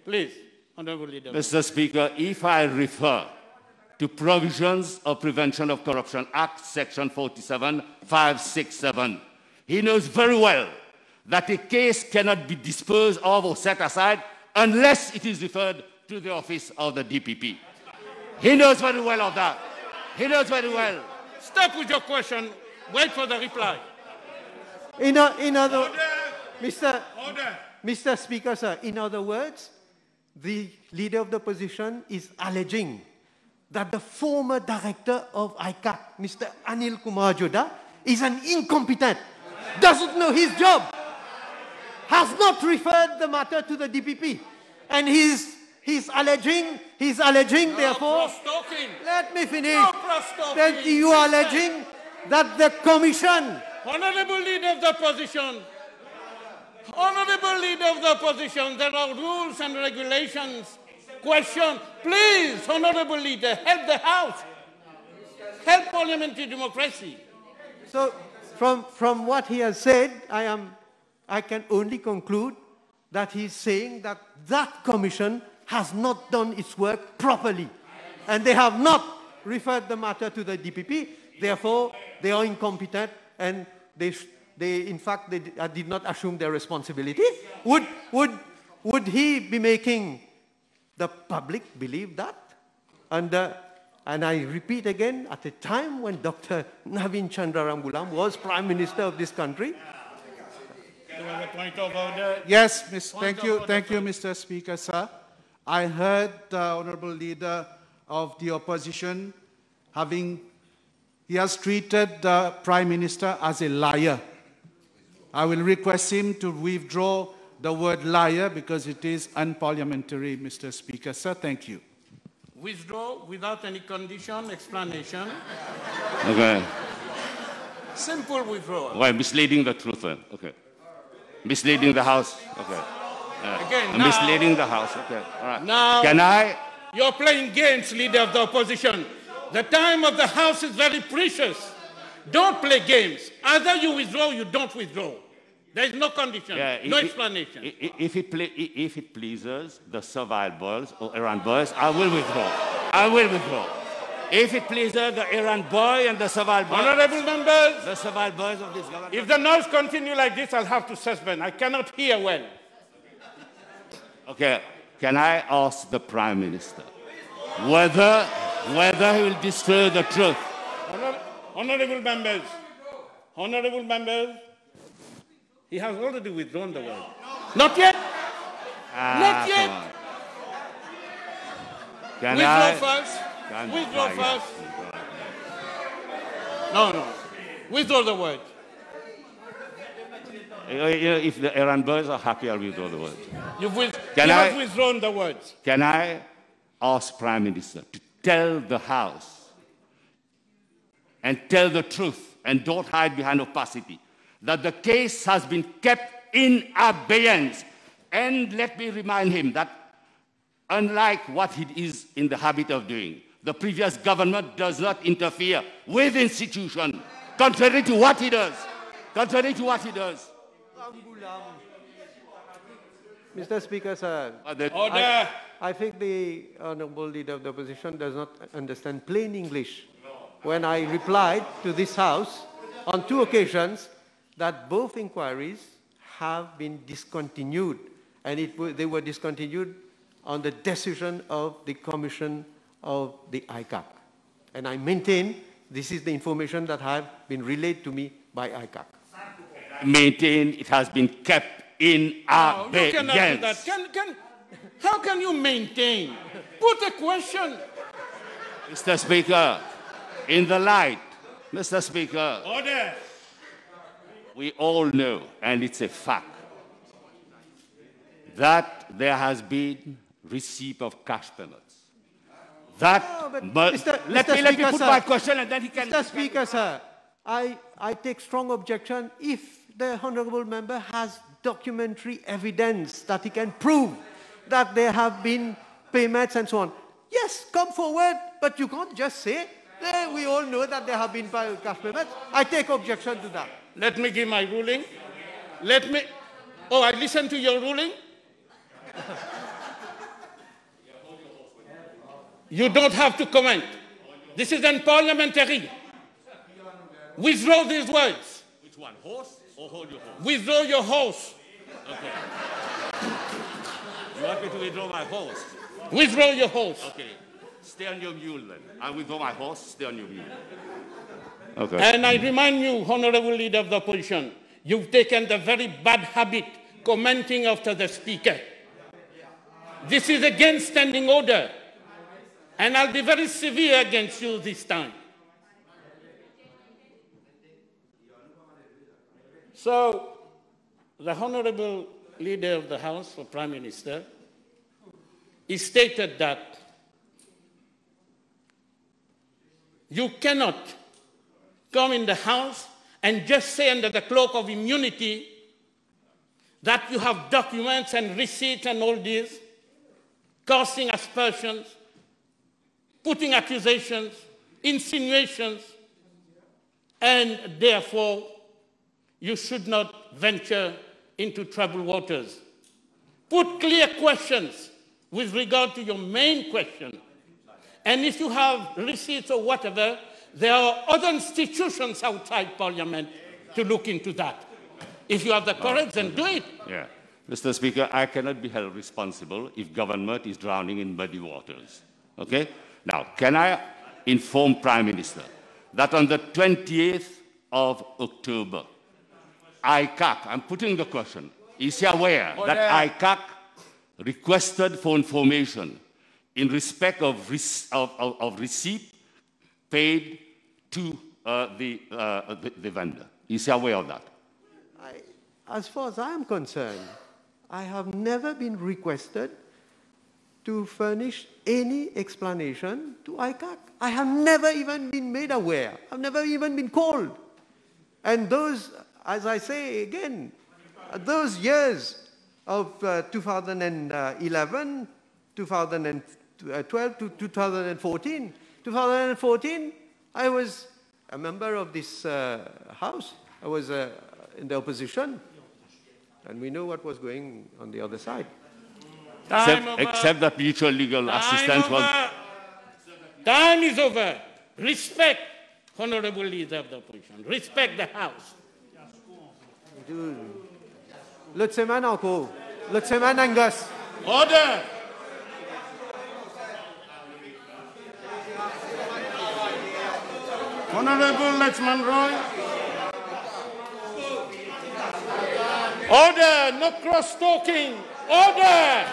Please, Honorable Leader. Mr. Speaker, if I refer to provisions of Prevention of Corruption Act, Section 47,567, he knows very well that a case cannot be disposed of or set aside unless it is referred to the office of the DPP. He knows very well of that. He knows very well. Stop with your question. Wait for the reply. Mr. Speaker, sir, in other words, the Leader of the Opposition is alleging that the former director of ICAC, Mr. Anil Kumar Joda, is an incompetent, doesn't know his job, has not referred the matter to the DPP, and he's alleging, therefore, let me finish, that you are alleging that the Commission... Honorable Leader of the Opposition, Honorable Leader of the Opposition, there are rules and regulations. Question, please, Honorable Leader, help the House. Help parliamentary democracy. So, from what he has said, I can only conclude that he's saying that that commission has not done its work properly. And they have not referred the matter to the DPP. Therefore, they are incompetent and they in fact, did not assume their responsibility. Would he be making the public believe that? And I repeat again, at a time when Dr. Navin Chandra Ramgoolam was Prime Minister of this country. Point of order. Yes, thank you, Mr. Speaker, sir. I heard the Honourable Leader of the Opposition he has treated the Prime Minister as a liar. I will request him to withdraw the word liar because it is unparliamentary, Mr. Speaker. Sir, thank you. Withdraw without any condition, explanation. Okay. Simple withdrawal. Why, misleading the truth. Okay. Misleading the House. Okay. Again, misleading the House. Okay. All right. Now, can I? You're playing games, Leader of the Opposition. The time of the House is very precious. Don't play games. Either you withdraw or you don't withdraw. There is no condition, no explanation. If it pleases the servile boys or errand boys, I will withdraw. I will withdraw. If it pleases the errand boy and the servile boys, Honourable members, the servile boys of this government. If the noise continues like this, I'll have to suspend. I cannot hear well. Okay, can I ask the Prime Minister whether he will destroy the truth? Honourable members, he has already withdrawn the word. Not yet. Not yet. Withdraw first. Withdraw first. No. Withdraw the word. If the errand boys are happy, I'll withdraw the word. You have withdrawn the words. Can I ask Prime Minister to tell the House and tell the truth and don't hide behind opacity that the case has been kept in abeyance? And let me remind him that unlike what he is in the habit of doing, the previous government does not interfere with institutions, contrary to what he does. Contrary to what he does. Mr. Speaker, sir, Order. I think the Honourable Leader of the Opposition does not understand plain English when I replied to this House on 2 occasions that both inquiries have been discontinued, and they were discontinued on the decision of the Commission of the ICAC. And I maintain this is the information that has been relayed to me by ICAC. Maintain it has been kept in abeyance. You cannot do that. How can you maintain? Put a question. Mr. Speaker, in the light, Mr. Speaker, Order. We all know, and it's a fact, that there has been receipt of cash payments. Let me put my question and then he can... Mr. Speaker, sir, I take strong objection if the Honourable Member has documentary evidence that he can prove that there have been payments and so on. Yes, come forward, but you can't just say, we all know that there have been cash payments. I take objection to that. Let me give my ruling. I listen to your ruling. You don't have to comment. This is unparliamentary. Withdraw these words. Which one, horse or hold your horse? Withdraw your horse. Okay. You want me to withdraw my horse? Withdraw your horse. Okay. Stay on your mule then. I withdraw my horse, stay on your mule. Okay. And I remind you, Honorable Leader of the Opposition, you've taken the very bad habit commenting after the Speaker. This is against standing order. And I'll be very severe against you this time. So, the Honorable Leader of the House, or Prime Minister, he stated that you cannot come in the House and just say under the cloak of immunity that you have documents and receipts and all this, casting aspersions, putting accusations, insinuations, and therefore you should not venture into troubled waters. Put clear questions with regard to your main question. And if you have receipts or whatever, there are other institutions outside Parliament to look into that. If you have the courage, then do it. Yeah. Mr. Speaker, I cannot be held responsible if government is drowning in muddy waters. Okay? Now, can I inform Prime Minister that on the 28th of October, ICAC, I'm putting the question, is he aware that ICAC requested for information in respect of receipt paid to the vendor? Is he aware of that? As far as I am concerned, I have never been requested to furnish any explanation to ICAC. I have never even been made aware. I've never even been called. And those, as I say again, those years of 2011, 2012 to 2014, 2014, I was a member of this House. I was in the opposition. And we know what was going on the other side. Except that mutual legal assistance was... Time is over. Respect, Honorable Leader of the Opposition. Respect the House. L'autre semaine encore. L'autre semaine, Angus. Order. Honorable Lachman Roy. Order, no cross-talking. Order!